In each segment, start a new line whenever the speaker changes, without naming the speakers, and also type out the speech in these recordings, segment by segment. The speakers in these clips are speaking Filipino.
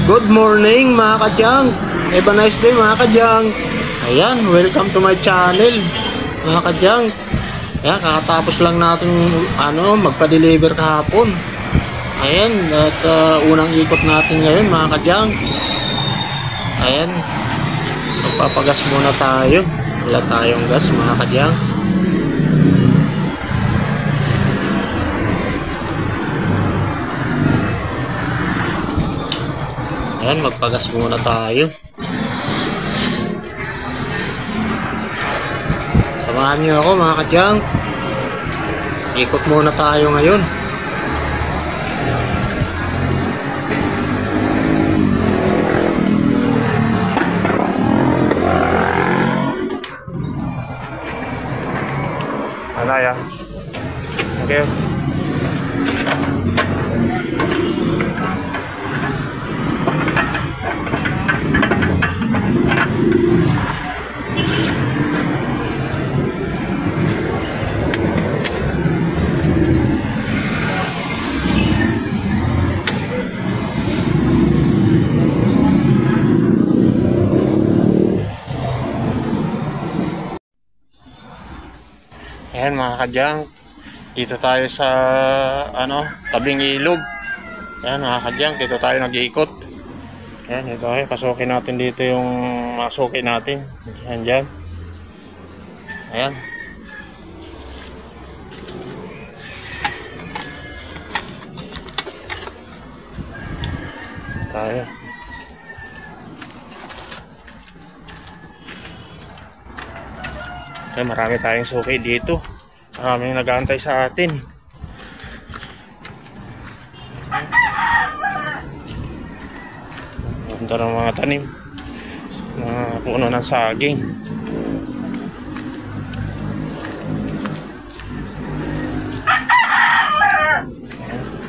Good morning mga kadyang. Have a nice day mga kadyang. Ayan, welcome to my channel mga kadyang. Ayan, kakatapos lang natin magpa-deliver kahapon. Ayan, at unang ikot natin ngayon mga kadyang. Ayan, magpapagas muna tayo. Wala tayong gas mga kadyang. Ayan, magpagas muna tayo. Samahan niyo ako mga kadyang. Ikot muna tayo ngayon. Alaya. Okay. Ayan mga kadyang, dito tayo sa tabing ilog. Ayan mga kadyang, dito tayo nag-iikot. Ayan, ito ay pasukin natin dito yung masukin natin. Ayan dyan. Ayan. Tayo. Ayan, marami tayong suki dito. Maraming nag-aantay sa atin. Ganda ng mga tanim, mga puno ng saging.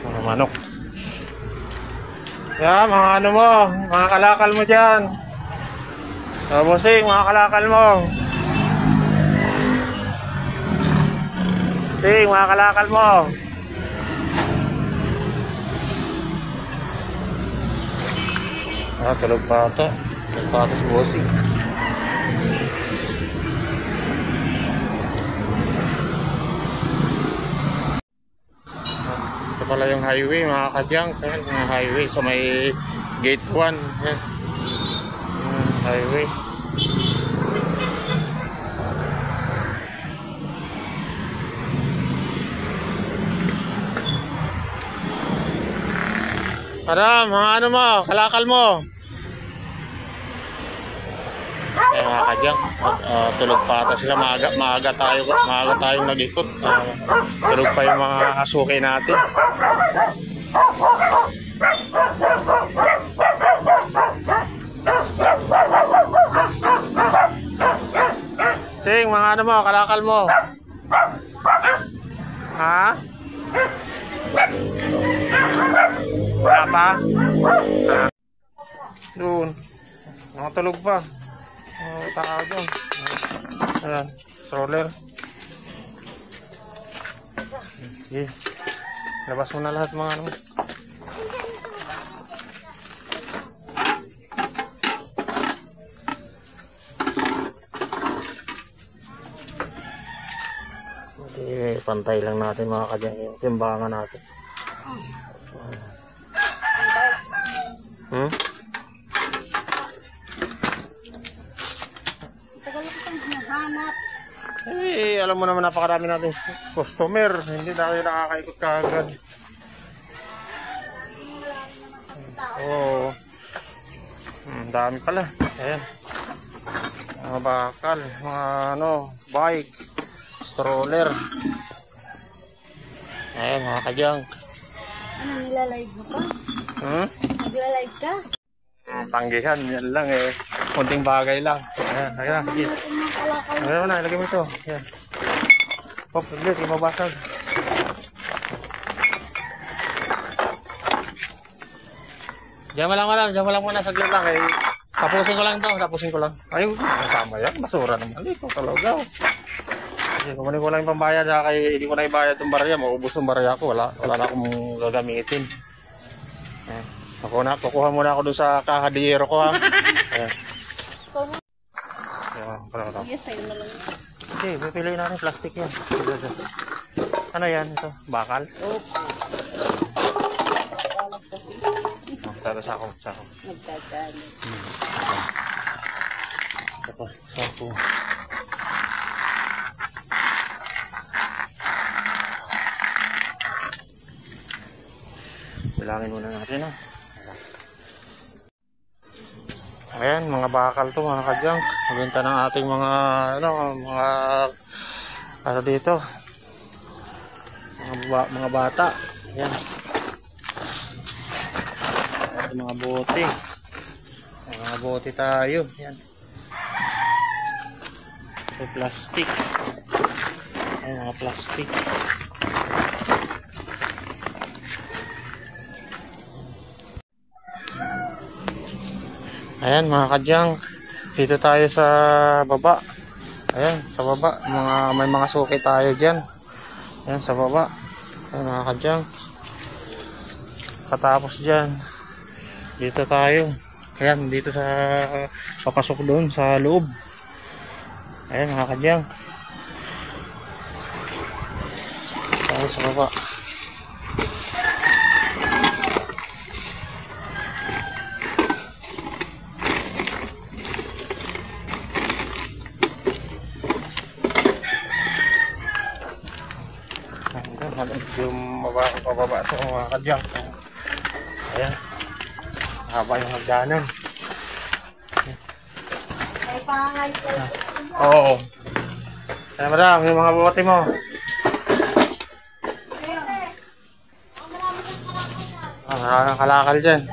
Mga manok. Yan, mga mga kalakal mo dyan. Bossing, mga kalakal mo. Ting, mga kalakal mo. Tulog pa ito. Tulog pa ito si bossing. Ito pala yung highway mga kadyang. Yung highway sa may gate 1. Highway. Tara, mga mo, kalakal mo. Ayan mga kadyang, tulog pa ata sila. Maaga tayong nag-ikot. Tulog pa yung mga asukay natin. Sing, mga mo, kalakal mo. Ha? Wala pa? Doon. Nakatulog pa. Tao doon. Ayan. Stroller. Okay. Labas mo na lahat mga Okay, pantay lang natin mga kadyang yung timbangan natin. Alam mo naman napakarami natin customer, hindi tayo nakakaikot kaagad. Dami pala. Ayan, mga bakal, mga bike, stroller. Ayan mga kadyang.
Ano, nilalive mo pa? Nilalive ka?
Tanggihan, yan lang kunting bagay lang. Ayan, ayan, sige. Ayan mo na, ilagay mo ito. Ayan. Pop, ulit, mabasag. Diyan mo lang muna, saglit lang. Tapusin ko lang. Ayun, kasama yan, basura naman. Ito talaga. Kumanin ko lang yung pambayad, kaya hindi ko na ibayad yung barya. Maubos yung barya ko, wala na akong gagamitin. Ako Kukuha muna ako dun sa kakadiyero ko ha. Ayan.
Ikaw na.
Ayan.
Yes, sa'yo na lang.
Hindi, pipiliin natin plastic yan. Ano yan? Ito? Bakal?
Opo.
Sako.
Nagdadali.
Sako. Bilangin muna natin ha. Ayan, mga bakal to mga kadyang. Magbenta ng ating mga ano dito. Mga bata. Ayan. Mga bote. Mga bote tayo. Ayan. Ito plastic. Ayan, mga plastic. Ayan mga kadyang, dito tayo sa baba. Ayan, sa baba, may mga suki tayo dyan. Ayan, sa baba. Ayan mga kadyang. Katapos dyan, dito tayo. Ayan, dito sa papasok doon sa loob. Ayan mga kadyang. Tayo sa baba. Yung mababa ito mga kadyang. Ayan, haba yung hagdanan.
Ay, pangay ko.
Oo. Ayan madam, yung mga bote mo. Maraming kalakal dyan.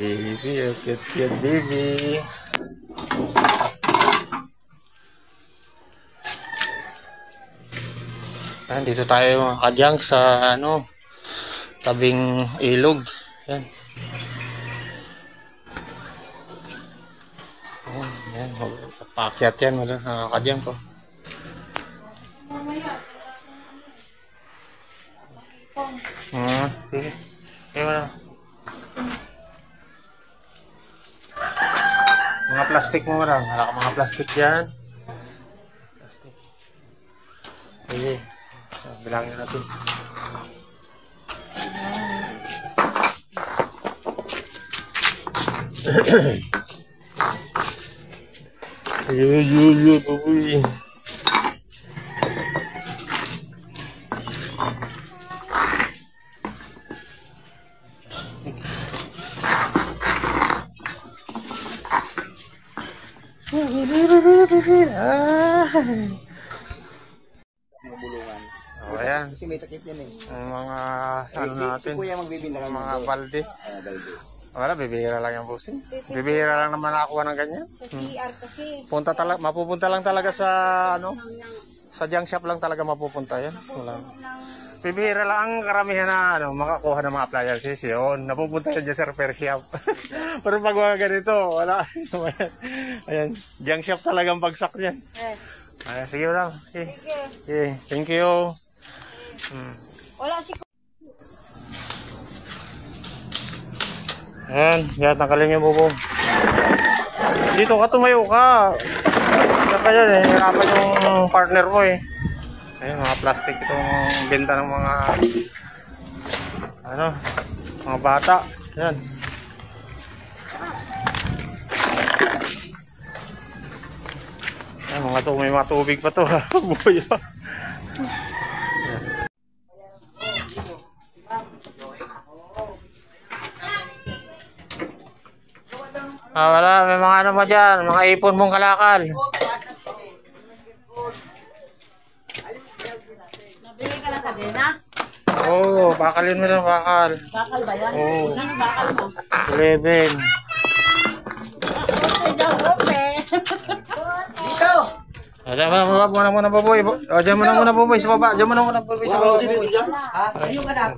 Baby, oh, cute baby. Ayan, dito tayo mga kadyang sa tabing ilog. Ayan. Ayan, papakyat yan mga kadyang ko. Sige. Ayan, mga plastic mo marang. Wala ka mga plastic dyan. Plastic. Sige. Bilangin natin. Ayun, baboy. Ayan.
Kasi may takip yan eh.
Mga ano natin,
Kuya magbibinda lang
mga balde.
balde.
Wala, bibihira lang yung busing. Bibihira lang naman nakakuha ng ganyan.
Sa CR kasi.
Mapupunta lang talaga sa sa junk shop lang talaga mapupunta yan. Wala. Bibihira lang ang karamihan na makakuha ng mga appliances. Yun, napupunta yan dyan sa repair shop. Pero pag mga ganito, wala. Ayan, junk shop talagang bagsak yan. Ayan, sige lang. Okay, thank you.
Wala si
Ayan, yan, tanggalin yung bubong. Dito ka, tumayo ka. Kaya hirapan yung partner mo eh. Ayun, mga plastic itong benta ng mga mga bata. Ayan. Ayan, may mga tubig pa to. Buhay pa. Wala, may mga mo dyan, mga ipon mong kalakal.
nabili ka ng kadena?
Oo, bakalin mo ng bakal.
Bakal ba yan?
Oo.
Ano bakal mo?
11.
Okay daw, okay.
Dito!
Diyan muna Boboy. Diyan muna Boboy sa baba. Diyan muna Boboy sa baba.
Ayun ka na.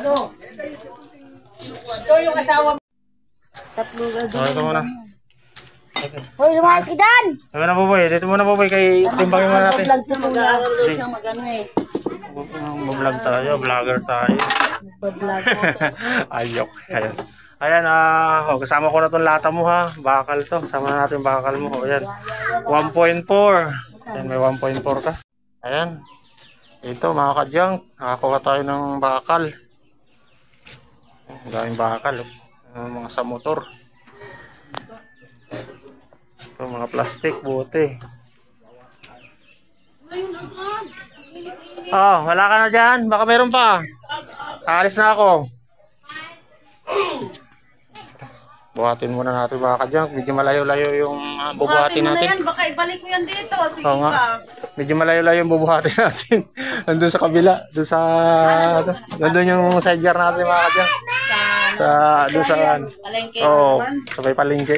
Ano? Gusto yung asawa mo. Tatlo ka din.
Ito muna.
Hoy, lumayas ka dyan!
Diyan muna Boboy. Dito muna Boboy kay timbangin muna natin.
Vlog siya mag-aaral siya mag-ano eh.
Mag-vlog tayo, vlogger tayo.
Mag-vlog.
Ayok. Ayan, kasama ko na itong lata mo ha. Bakal to. Kasama na natin bakal mo. Ayan. 1.4. Ayan, may 1.4 ka. Ayan. Ito mga kadyang. Nakakuha tayo ng bakal. Ang daming bakal. Mga sa motor. Ito mga plastic, bote. Wala ka na dyan. Baka meron pa. Aalis na ako. Buhatin muna natin baka dyan. Medyo malayo-layo yung bubuhatin natin.
Baka ibalik ko yan dito. Sige
Oo nga. Medyo malayo-layo yung bubuhatin natin. Nandun sa kabila. Doon sa... Nandun yung sidecar natin mga dyan. Doon sa...
Palengke.
Oo. Sabay palengke.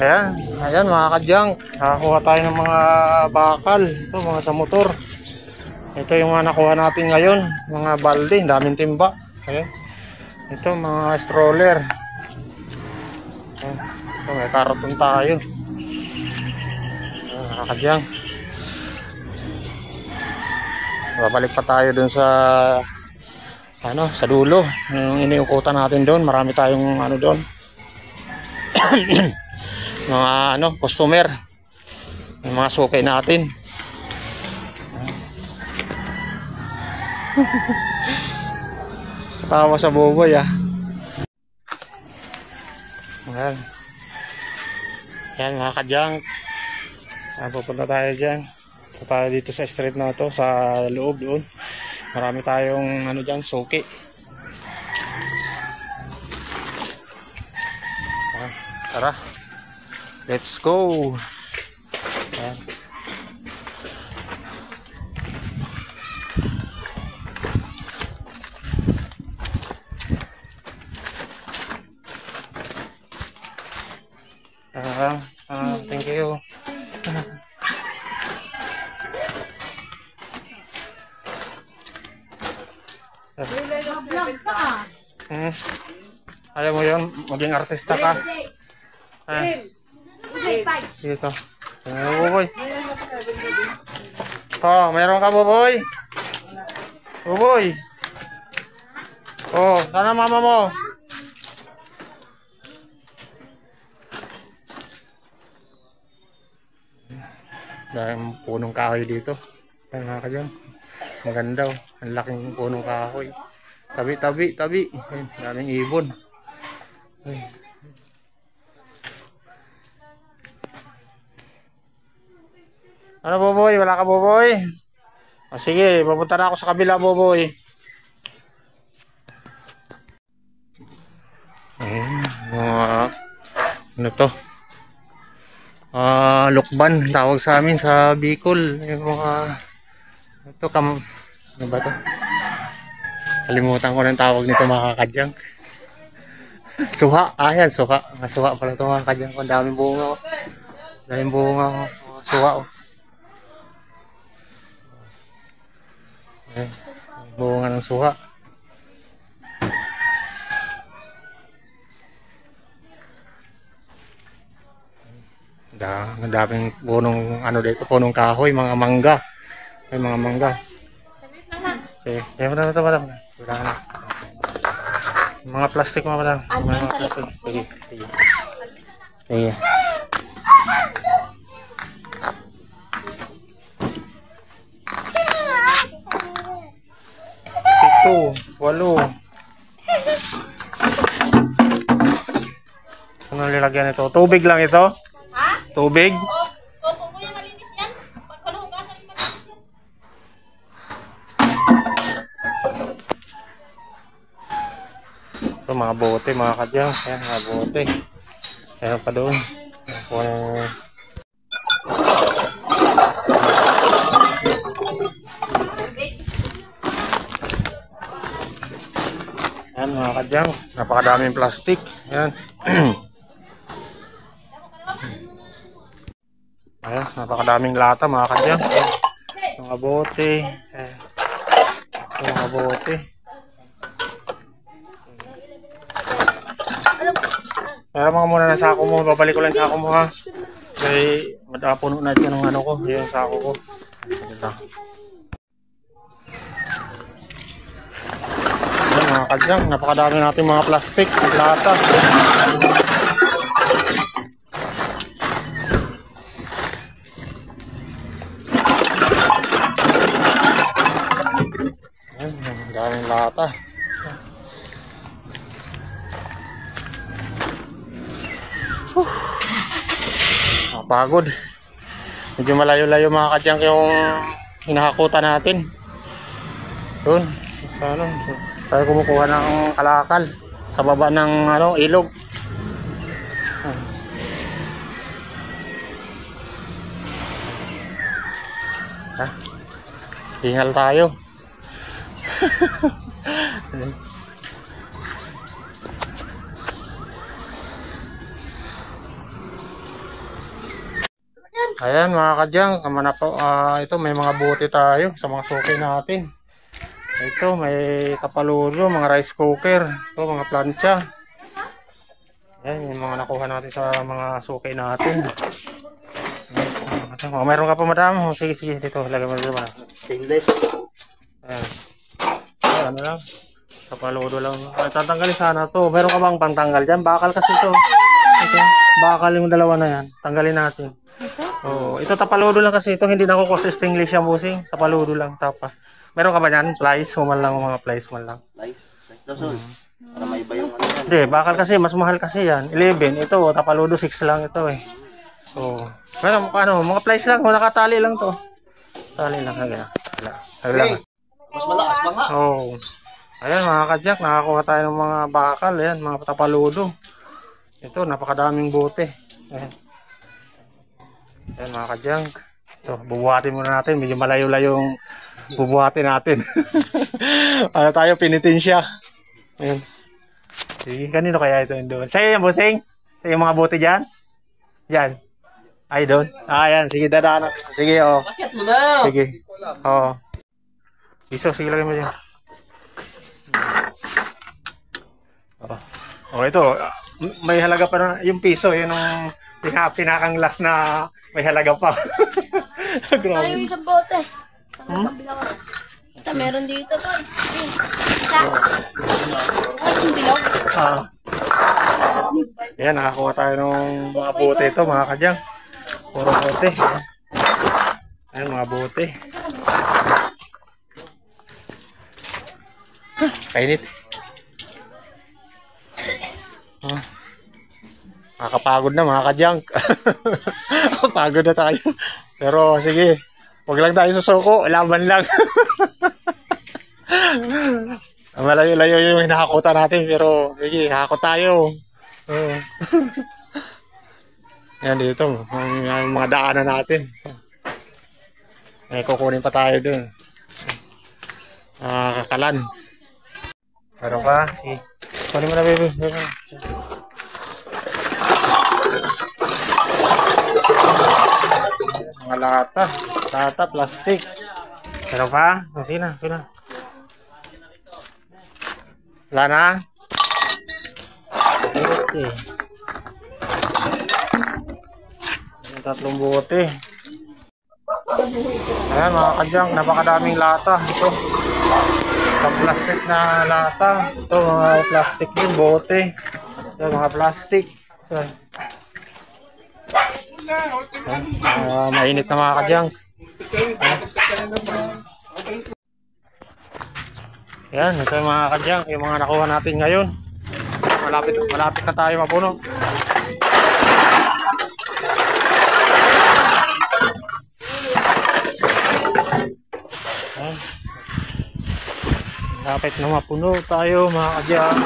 Ayan mga kadyang. Nakakuha tayo ng mga bakal. Ito mga sa motor. Ito yung mga nakuha natin ngayon. Mga balde. Daming timba. Ayan. Ito mga stroller. Ayan. Ito may karaton tayo. Ayan mga kadyang. Babalik pa tayo dun sa sa dulo. Yung iniukutan natin doon. Marami tayong doon. Mga customer. Yung mga sukay natin. Tawa sa Boboy Ayan. Ayan mga kadyang. Pupunta tayo dyan. Pupunta tayo dito sa street na to. Sa loob doon. Marami tayong dyan, suki. Tara. Let's go. Ayan. Thank you. Ayaw mo yun, maging artista ka. Dito. Boboy. Mayroon ka Boboy. Boboy. Sana mama mo. Dahil punong kahoy dito. Ayan mga kadyang. Maganda ang laking punong kahoy. Tabi. Ayan, daming ibon. Ayan. Ano Boboy? Wala ka Boboy? Sige, pupunta na ako sa kabila Boboy. Ayan, ano to? Lukban tawag sa amin sa Bicol. Yung mga ito ano ba to? Kalimutan ko ng tawag nito mga kadyang. Suha. Yan, suha. Suha pala ito mga kadyang. Ang daming bunga. Daming bunga. Suha. Ayan, bunga ng suha. Ang daming punong dito, punong kahoy, mga mangga. May mga mangga. Okay, madam. Mga plastic madam. Mga plastic. Sige. Ito, 8. Ano nilagyan ito? Tubig lang ito? Tubig?
Opo, kuya, malinis yan. Pagkaluhugasan, malinis yan.
Ito mga bote, mga kadyang. Ayan, mga bote. Ayan pa doon. Ayan mga kadyang, napakadaming plastic. Ayan. Ayan, napakadaming lata mga kadyang. Mga bote. Ayan. Mga bote. Kaya mga muna ng sako mo, babalik ko lang yung sako mo ha. Kaya madapuno na ito ng ano ko, yung sako ko. Ayan mga kadyang, napakadami natin mga plastic, lata. Ayan, daming lata. Pagod. Medyo malayo-layo mga kadyang yung hinahakutan natin. Doon. Ano, tayo kumukuha ng kalakal sa baba ng ano, ilog. Hingal tayo. Ayan mga kadyang, ito may mga bote tayo sa mga suki natin. Ito may tapaludo, mga rice cooker, ito mga plancha. Ayan yung mga nakuha natin sa mga suki natin. Oh, meron ka pa madam? Oh, sige dito, lagay mo dito ba?
Stainless.
Ayan. Ayan, ano lang? Tapaludo lang. Ay, tatanggalin sana to. Meron ka bang pantanggal dyan? Bakal kasi ito. Ito, bakal yung dalawa na yan. Tanggalin natin. Oh, ito tapaludo lang kasi ito, hindi na ako sa stainless yung busing. Tapaludo lang, tapa. Meron ka ba yan? Plies? Human lang mga plies man lang.
Nice daw son. Para may iba yung ano yan.
Hindi, bakal kasi, mas mahal kasi yan. 11, ito, tapaludo 6 lang ito eh. So, meron ano, mga plies lang, nakatali lang to. Tali lang, hagyan.
Hey, mas malakas pa nga.
Oh. Ayan mga kadyak, nakakuha tayo ng mga bakal, ayan, mga tapaludo. Ito, napakadaming bote. Ayan. Ayan mga kadyak. Ito, bubuhatin muna natin, medyo malayo-layo yung bubuhatin natin. Ano tayo, pinitin siya. Ayan. Sige, kanino kaya ito yung doon? Sa'yo yung busing? Sa'yo yung mga bote dyan? Dyan. Ay, doon. Ayan, sige, dadaan natin. Sige, oh.
Bakit mo na?
Sige. Oo. Iso, sige, lagay mo dyan. Oh, ito. May halaga pa na. Yung piso, yun ang pinakang last na may halaga pa.
Tayo isang bote. Ito, meron dito po. Isa. Ay, yung bilog.
Ayan, nakakuha tayo ng mga bote ito, mga kadyang. Puro bote. Ayan, mga bote. Kainit. Nakakapagod na mga kadyang. Pagod na tayo. Pero sige, huwag lang tayo susuko. Laban lang. Malayo-layo yung hinahakutan natin. Pero sige, hakot tayo. Yan dito. Ang mga daanan natin. Kukunin pa tayo dun. Kakalan. Meron ka? Sige. Kunin mo na baby. Mga lata. Lata, plastic. Meron pa? Sige na. Wala na? Okay. Yung tatlong bote. Ayan mga kadyang, napakadaming lata. Ito. Sa plastic na lata. Ito mga plastic din, bote. Ito mga plastic. Mainit na mga kadyang. Yan, ito yung mga kadyang, yung mga nakuha natin ngayon. Malapit na tayo mapuno. Malapit na mapuno tayo mga kadyang.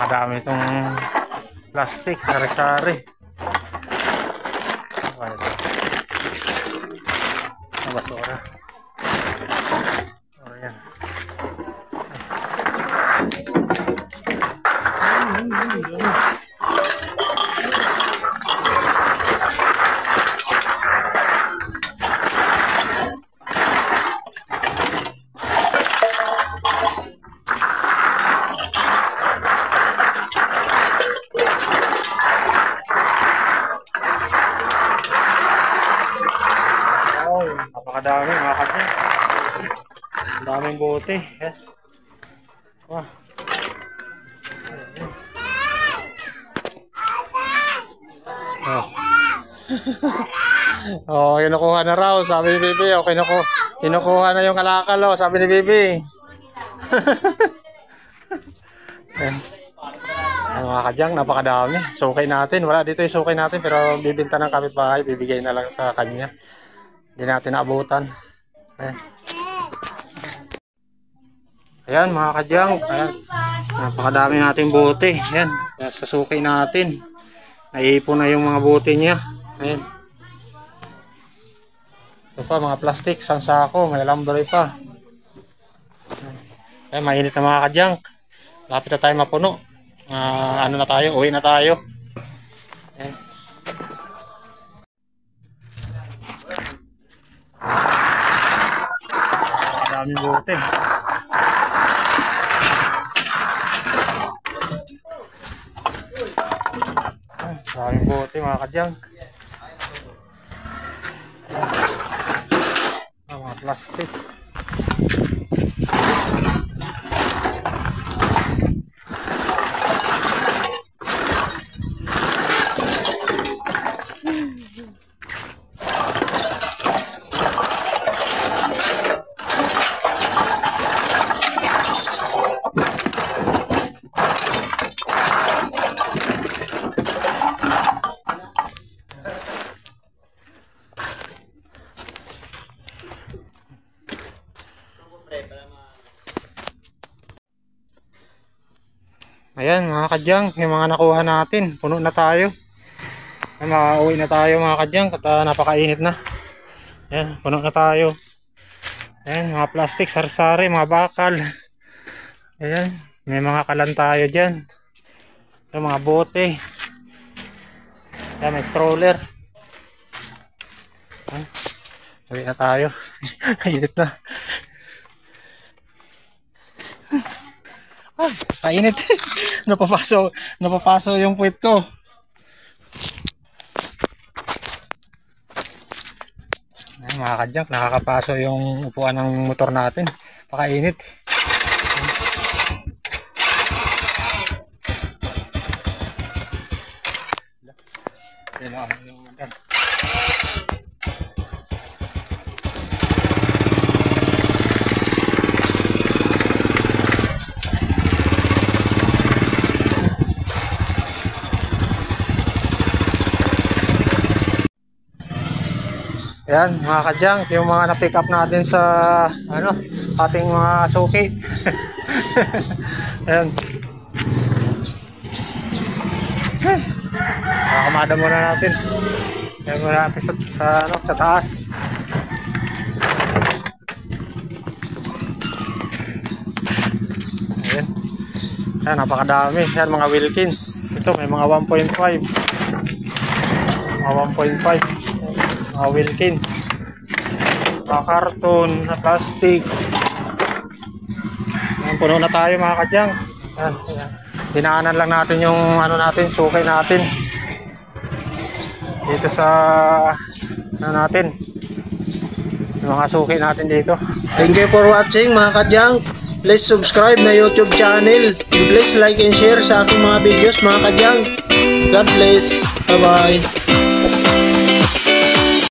Napakadami itong plastic, sari-sari. Basura. O, yan. Napakadami mga kapatid. Ang daming bote. Yan. Wah. Oh, kinukuha na raw, sabi ni Bibi. Oh, kinukuha na yung kalakal, oh, sabi ni Bibi. Yan. Ano mga kadyang, napakadami. Sukay natin. Wala dito yung sukay natin, pero bibinta ng kapitbahay. Bibigay na lang sa kanya. Hindi natin naabutan. Ayan. Ayan mga kadyang. Ayan. Napakadami nating bote. Ayan. Sa sukay natin. Naiipon na yung mga bote niya. Ayan. Ito pa mga plastic. Isang sako. May alambre pa. Ayan. Mainit na mga kadyang. Lapit na tayo mapuno. Ano na tayo? Uwi na tayo. Ayan. Daming bote. Daming bote mga kadyang. Mga plastic. Ayan mga kadyang, yung mga nakuha natin, puno na tayo. Makauwi na tayo mga kadyang, at napakainit na. Ayan, puno na tayo. Ayan, mga plastic, sarsari, mga bakal. Ayan, may mga kalan tayo dyan. Ayan, mga bote. Ayan, may stroller. Ayan, uwi na tayo. Init na. Kainit. Napapaso yung puwit ko. Ay, mga kadyang, nakakapaso yung upuan ng motor natin. Pakainit. Ayan mga kadyang, yung mga na-pick up natin sa ating mga suki. Ayan. Nakakamada muna natin. Ayan muna natin sa taas. Ayan. Ayan, napakadami. Ayan mga Wilkins. Ito may mga 1.5. Mga 1.5. Mga Wilkins, mga karton, na plastic. Ayan, puno na tayo mga kadyang. Ayan, ayan. Dinaanan lang natin yung sukay natin dito sa natin, yung mga sukay natin dito.
Thank you for watching mga kadyang. Please subscribe my YouTube channel. Please like and share sa aking mga videos mga kadyang. God bless. Bye bye.